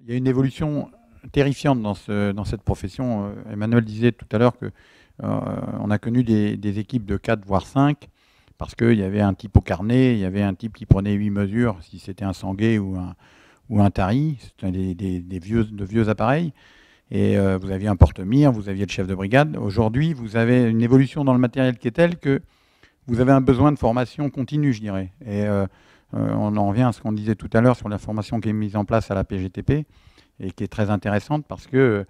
Il y a une évolution terrifiante dans cette profession. Emmanuel disait tout à l'heure qu'on a connu des équipes de 4 voire 5 parce qu'il y avait un type au carnet, il y avait un type qui prenait 8 mesures si c'était un sanguet ou un tari. C'était de vieux appareils. Et vous aviez un porte-mire, vous aviez le chef de brigade. Aujourd'hui, vous avez une évolution dans le matériel qui est telle que vous avez un besoin de formation continue, je dirais. Et on en revient à ce qu'on disait tout à l'heure sur la formation qui est mise en place à la PGTP et qui est très intéressante parce que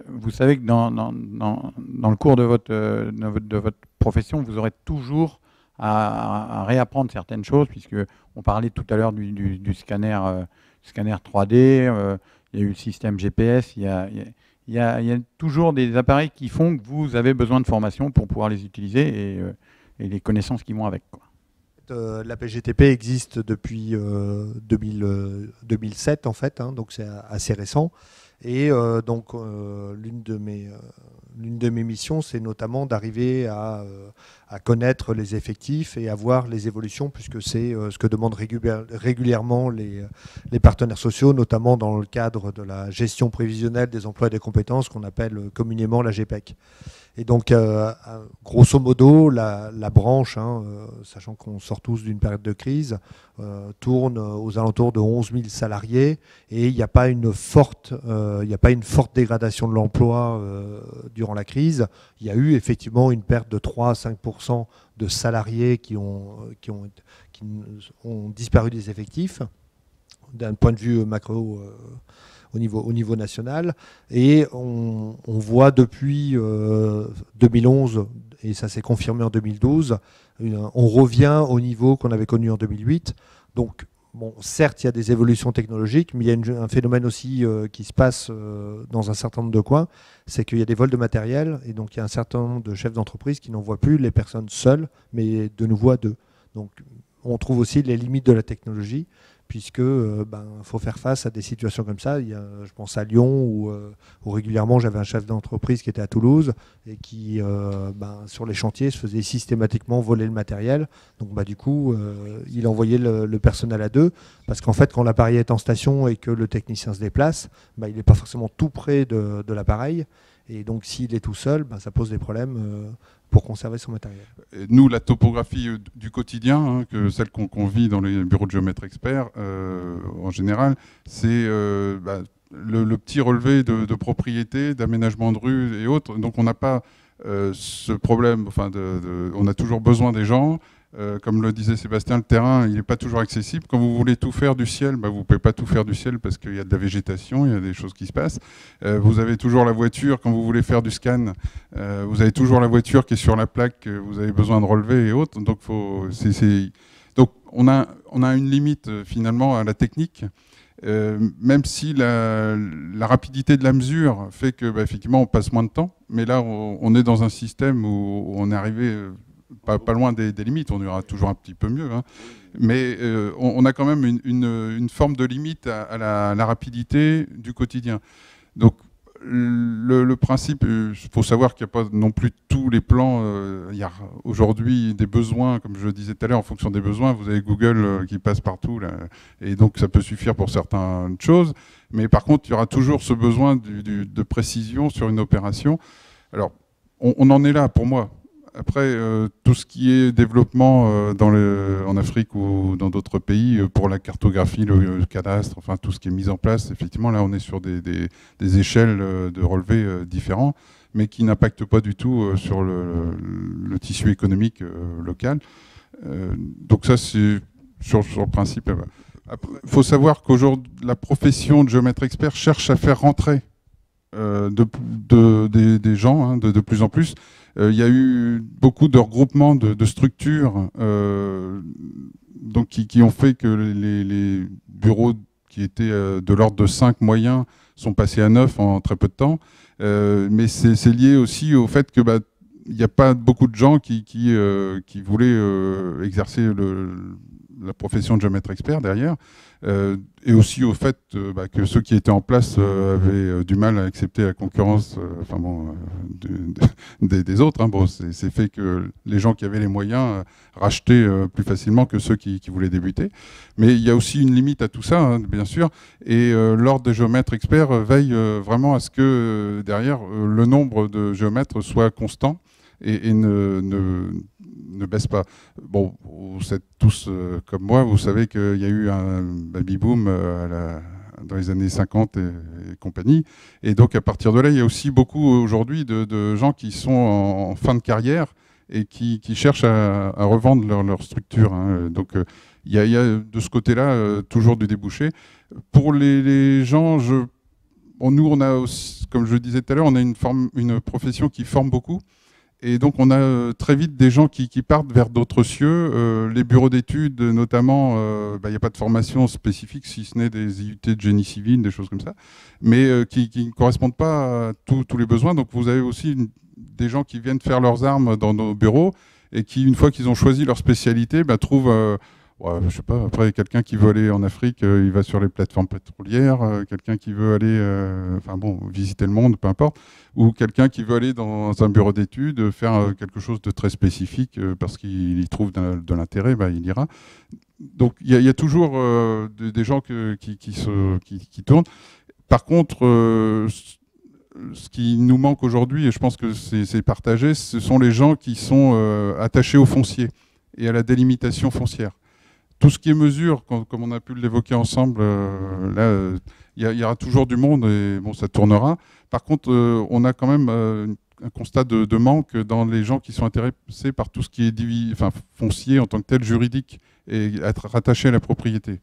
vous savez que dans le cours de votre profession, vous aurez toujours à réapprendre certaines choses, puisqu'on parlait tout à l'heure du scanner 3D, il y a eu le système GPS, il y a toujours des appareils qui font que vous avez besoin de formation pour pouvoir les utiliser et les connaissances qui vont avec, quoi. La PGTP existe depuis 2007 en fait, hein, donc c'est assez récent. Et donc l'une de mes missions, c'est notamment d'arriver à connaître les effectifs et à voir les évolutions, puisque c'est ce que demandent régulièrement les partenaires sociaux, notamment dans le cadre de la gestion prévisionnelle des emplois et des compétences qu'on appelle communément la GPEC. Et donc, grosso modo, la branche, hein, sachant qu'on sort tous d'une période de crise, tourne aux alentours de 11 000 salariés, et il n'y a pas une forte dégradation de l'emploi durant la crise. Il y a eu effectivement une perte de 3 à 5% de salariés qui ont disparu des effectifs, d'un point de vue macro. Au niveau national, et on voit depuis 2011, et ça s'est confirmé en 2012, on revient au niveau qu'on avait connu en 2008. Donc, bon, certes, il y a des évolutions technologiques, mais il y a un phénomène aussi qui se passe dans un certain nombre de coins, c'est qu'il y a des vols de matériel, et donc il y a un certain nombre de chefs d'entreprise qui n'envoient plus les personnes seules, mais de nouveau à deux. Donc, on trouve aussi les limites de la technologie, puisque faut faire face à des situations comme ça. Je pense à Lyon, où régulièrement j'avais un chef d'entreprise qui était à Toulouse et qui, sur les chantiers, se faisait systématiquement voler le matériel. Donc du coup, il envoyait le personnel à deux, parce qu'en fait, quand l'appareil est en station et que le technicien se déplace, il n'est pas forcément tout près de l'appareil. Et donc, s'il est tout seul, ça pose des problèmes pour conserver son matériel. Nous, la topographie du quotidien, hein, celle qu'on vit dans les bureaux de géomètres experts, en général, c'est le petit relevé de propriété, d'aménagement de rue et autres. Donc, on n'a pas ce problème. On a toujours besoin des gens. Comme le disait Sébastien, le terrain, il n'est pas toujours accessible. Quand vous voulez tout faire du ciel, vous ne pouvez pas tout faire du ciel parce qu'il y a de la végétation, il y a des choses qui se passent. Vous avez toujours la voiture, quand vous voulez faire du scan, vous avez toujours la voiture qui est sur la plaque, que vous avez besoin de relever et autres. Donc, donc on a une limite finalement à la technique. Même si la rapidité de la mesure fait que effectivement on passe moins de temps, mais là on est dans un système où on est arrivé pas loin des limites, on ira toujours un petit peu mieux, hein. Mais on a quand même une forme de limite à la rapidité du quotidien. Donc le principe, il faut savoir qu'il n'y a pas non plus tous les plans. Il y a aujourd'hui des besoins, comme je le disais tout à l'heure, en fonction des besoins. Vous avez Google qui passe partout, là, et donc ça peut suffire pour certaines choses. Mais par contre, il y aura toujours ce besoin de précision sur une opération. Alors, on en est là pour moi. Après, tout ce qui est développement en Afrique ou dans d'autres pays, pour la cartographie, le cadastre, enfin tout ce qui est mis en place, effectivement, là, on est sur des échelles de relevés différents, mais qui n'impactent pas du tout sur le tissu économique local. Donc ça, c'est sur le principe. Il faut savoir qu'aujourd'hui, la profession de géomètre expert cherche à faire rentrer des gens, hein, de plus en plus. Il y a eu beaucoup de regroupements de structures donc qui ont fait que les bureaux qui étaient de l'ordre de 5 moyens sont passés à 9 en très peu de temps. Mais c'est lié aussi au fait que il n'y a pas beaucoup de gens qui voulaient exercer la profession de géomètre expert derrière, et aussi au fait que ceux qui étaient en place avaient du mal à accepter la concurrence des autres. Hein. Bon, c'est fait que les gens qui avaient les moyens rachetaient plus facilement que ceux qui voulaient débuter. Mais il y a aussi une limite à tout ça, hein, bien sûr, et l'ordre des géomètres experts veille vraiment à ce que derrière le nombre de géomètres soit constant et ne baisse pas. Bon, vous êtes tous comme moi, vous savez qu'il y a eu un baby-boom dans les années 50 et compagnie. Et donc, à partir de là, il y a aussi beaucoup aujourd'hui de gens qui sont en fin de carrière et qui cherchent à revendre leur structure. Hein. Donc, il y a de ce côté-là toujours du débouché. Pour les gens, nous, on a aussi, comme je le disais tout à l'heure, on a une profession qui forme beaucoup. Et donc, on a très vite des gens qui partent vers d'autres cieux. Les bureaux d'études, notamment, il n'y a pas de formation spécifique, si ce n'est des IUT de génie civil, des choses comme ça, mais qui ne correspondent pas à tous les besoins. Donc, vous avez aussi des gens qui viennent faire leurs armes dans nos bureaux et qui, une fois qu'ils ont choisi leur spécialité, trouvent... je sais pas, après, quelqu'un qui veut aller en Afrique, il va sur les plateformes pétrolières, quelqu'un qui veut aller visiter le monde, peu importe, ou quelqu'un qui veut aller dans un bureau d'études, faire quelque chose de très spécifique parce qu'il y trouve de l'intérêt, il ira. Donc il y a toujours des gens qui tournent. Par contre, ce qui nous manque aujourd'hui, et je pense que c'est partagé, ce sont les gens qui sont attachés au foncier et à la délimitation foncière. Tout ce qui est mesure, comme on a pu l'évoquer ensemble, il y aura toujours du monde et bon, ça tournera. Par contre, on a quand même un constat de manque dans les gens qui sont intéressés par tout ce qui est foncier en tant que tel, juridique, et être rattaché à la propriété.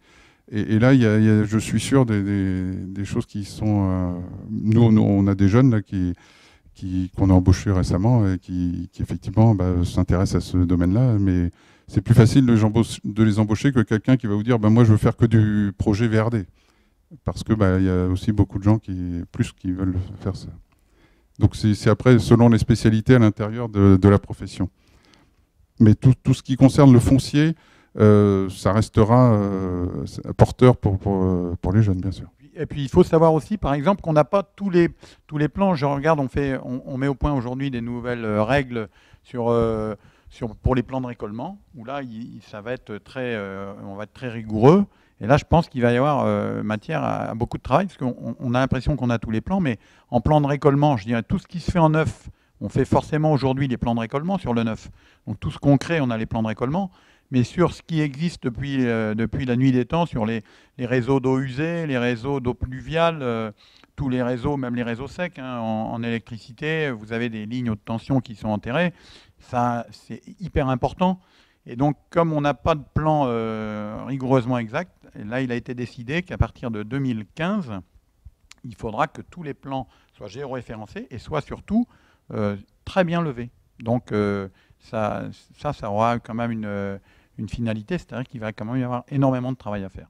Et là, je suis sûr, des choses qui sont... Nous, on a des jeunes là, qu'on a embauchés récemment et qui effectivement s'intéressent à ce domaine-là, mais c'est plus facile de les embaucher que quelqu'un qui va vous dire moi je veux faire que du projet VRD, parce que y a aussi beaucoup de gens qui veulent faire ça. Donc c'est après selon les spécialités à l'intérieur de la profession. Mais tout ce qui concerne le foncier, ça restera porteur pour les jeunes, bien sûr. Et puis il faut savoir aussi, par exemple, qu'on n'a pas tous les plans. Je regarde, on met au point aujourd'hui des nouvelles règles pour les plans de récollement, où là, ça va être on va être très rigoureux. Et là, je pense qu'il va y avoir matière à beaucoup de travail, parce qu'on a l'impression qu'on a tous les plans, mais en plan de récollement, je dirais, tout ce qui se fait en neuf, on fait forcément aujourd'hui les plans de récollement sur le neuf. Donc tout ce qu'on crée, on a les plans de récollement. Mais sur ce qui existe depuis la nuit des temps, sur les réseaux d'eau usée, les réseaux d'eau pluviale, tous les réseaux, même les réseaux secs, hein, en électricité, vous avez des lignes haute tension qui sont enterrées. Ça, c'est hyper important. Et donc, comme on n'a pas de plan rigoureusement exact, là, il a été décidé qu'à partir de 2015, il faudra que tous les plans soient géoréférencés et soient surtout très bien levés. Donc, ça aura quand même une finalité, c'est-à-dire qu'il va quand même y avoir énormément de travail à faire.